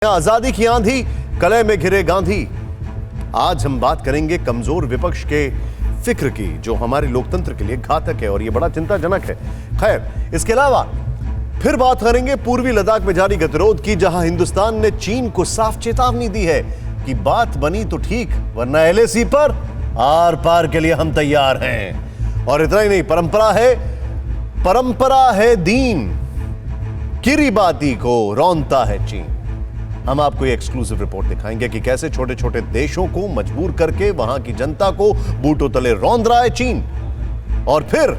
आजादी की आंधी कलह में घिरे गांधी। आज हम बात करेंगे कमजोर विपक्ष के फिक्र की, जो हमारे लोकतंत्र के लिए घातक है और यह बड़ा चिंताजनक है। खैर, इसके अलावा फिर बात करेंगे पूर्वी लद्दाख में जारी गतिरोध की, जहां हिंदुस्तान ने चीन को साफ चेतावनी दी है कि बात बनी तो ठीक, वरना एलएसी पर आर पार के लिए हम तैयार हैं। और इतना ही नहीं, परंपरा है दीन, किरीबाती को रौंदता है चीन। हम आपको ये एक्सक्लूसिव रिपोर्ट दिखाएंगे कि कैसे छोटे छोटे देशों को मजबूर करके वहां की जनता को बूटों तले रौंद रहा है चीन। और फिर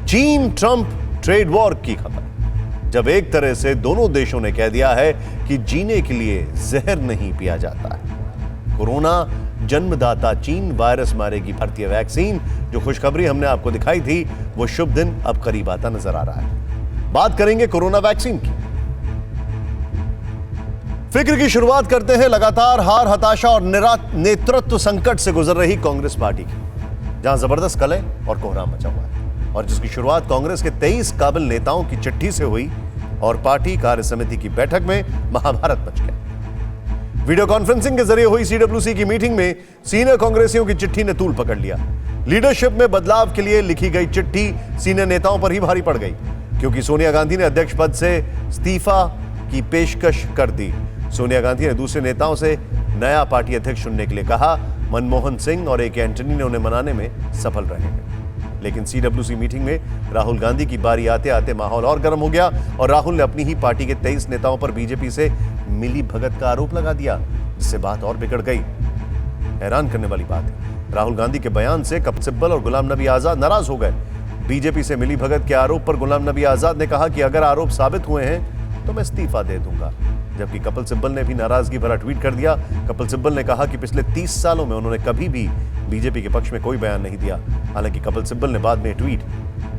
चीन ट्रंप ट्रेड वॉर की खबर, जब एक तरह से दोनों देशों ने कह दिया है कि जीने के लिए जहर नहीं पिया जाता है। कोरोना जन्मदाता चीन वायरस मारेगी भारतीय वैक्सीन। जो खुशखबरी हमने आपको दिखाई थी, वो शुभ दिन अब करीब आता नजर आ रहा है। बात करेंगे कोरोना वैक्सीन की। फिक्र की शुरुआत करते हैं लगातार हार, हताशा और नेतृत्व संकट से गुजर रही कांग्रेस पार्टी की, जहां जबरदस्त कलह और कोहराम मचा हुआ है, और जिसकी शुरुआत कांग्रेस के 23 काबिल नेताओं की चिट्ठी से हुई और पार्टी कार्य समिति की बैठक में महाभारत मच गया। वीडियो कॉन्फ्रेंसिंग के जरिए हुई सीडब्ल्यूसी की मीटिंग में सीनियर कांग्रेसियों की चिट्ठी ने तूल पकड़ लिया। लीडरशिप में बदलाव के लिए लिखी गई चिट्ठी सीनियर नेताओं पर ही भारी पड़ गई, क्योंकि सोनिया गांधी ने अध्यक्ष पद से इस्तीफा की पेशकश कर दी। सोनिया गांधी ने दूसरे नेताओं से नया पार्टी अध्यक्ष चुनने के लिए कहा। मनमोहन सिंह और ए.के. एंटनी ने उन्हें मनाने में सफल रहे हैं। लेकिन सीडब्ल्यूसी मीटिंग में राहुल गांधी की बारी आते आते माहौल और गर्म हो गया और राहुल ने अपनी ही पार्टी के 23 नेताओं पर बीजेपी से मिली भगत का आरोप लगा दिया, जिससे बात और बिगड़ गई। हैरान करने वाली बात है, राहुल गांधी के बयान से कपिल सिब्बल और गुलाम नबी आजाद नाराज हो गए। बीजेपी से मिली भगत के आरोप पर गुलाम नबी आजाद ने कहा कि अगर आरोप साबित हुए हैं तो मैं इस्तीफा दे दूंगा, जबकि कपिल सिब्बल ने भी नाराजगी भरा ट्वीट कर दिया। कपिल सिब्बल ने कहा कि पिछले 30 सालों में उन्होंने कभी भी बीजेपी के पक्ष में कोई बयान नहीं दिया। हालांकि कपिल सिब्बल ने बाद में ट्वीट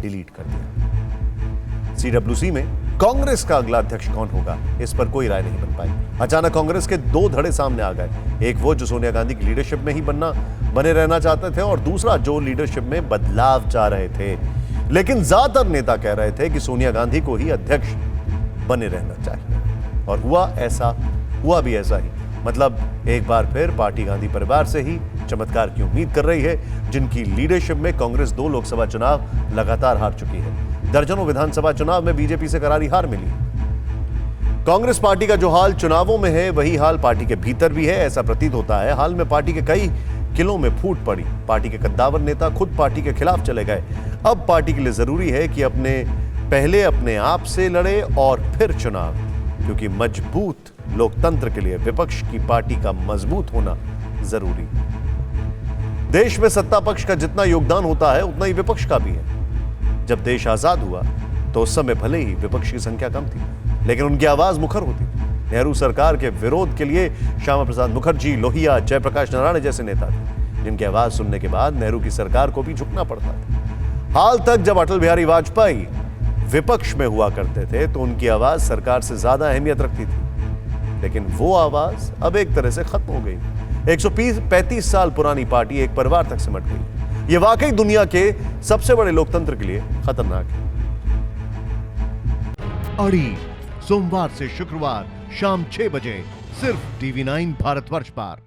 डिलीट कर दिया। सीडब्ल्यूसी में कांग्रेस का अगला अध्यक्ष कौन होगा, इस पर कोई राय नहीं बन पाई। अचानक कांग्रेस के दो धड़े सामने आ गए, एक वो जो सोनिया गांधी की लीडरशिप में ही बने रहना चाहते थे, और दूसरा जो लीडरशिप में बदलाव चाह रहे थे। लेकिन ज्यादातर नेता कह रहे थे कि सोनिया गांधी को ही अध्यक्ष बने रहना चाहिए, और हुआ भी ऐसा ही। मतलब एक बार फिर पार्टी गांधी परिवार से ही चमत्कार की उम्मीद कर रही है, जिनकी लीडरशिप में कांग्रेस 2 लोकसभा चुनाव लगातार हार चुकी है। दर्जनों विधानसभा चुनाव में बीजेपी से करारी हार मिली। कांग्रेस पार्टी का जो हाल चुनावों में है, वही हाल पार्टी के भीतर भी है, ऐसा प्रतीत होता है। हाल में पार्टी के कई किलों में फूट पड़ी। पार्टी के कद्दावर नेता खुद पार्टी के खिलाफ चले गए। अब पार्टी के लिए जरूरी है कि पहले अपने आप से लड़े और फिर चुनाव, क्योंकि मजबूत लोकतंत्र के लिए विपक्ष की पार्टी का मजबूत होना जरूरी है। देश में सत्ता पक्ष का जितना योगदान होता है, उतना ही विपक्ष का भी है। जब देश आजाद हुआ तो उस समय भले ही विपक्ष की संख्या कम थी, लेकिन उनकी आवाज मुखर होती थी। नेहरू सरकार के विरोध के लिए श्यामा प्रसाद मुखर्जी, लोहिया, जयप्रकाश नारायण जैसे नेता थे, जिनकी आवाज सुनने के बाद नेहरू की सरकार को भी झुकना पड़ता था। हाल तक जब अटल बिहारी वाजपेयी विपक्ष में हुआ करते थे तो उनकी आवाज सरकार से ज्यादा अहमियत रखती थी, लेकिन वो आवाज अब एक तरह से खत्म हो गई। 135 साल पुरानी पार्टी एक परिवार तक सिमट गई। ये वाकई दुनिया के सबसे बड़े लोकतंत्र के लिए खतरनाक है। अड़ी सोमवार से शुक्रवार शाम 6 बजे सिर्फ TV9 भारतवर्ष पर।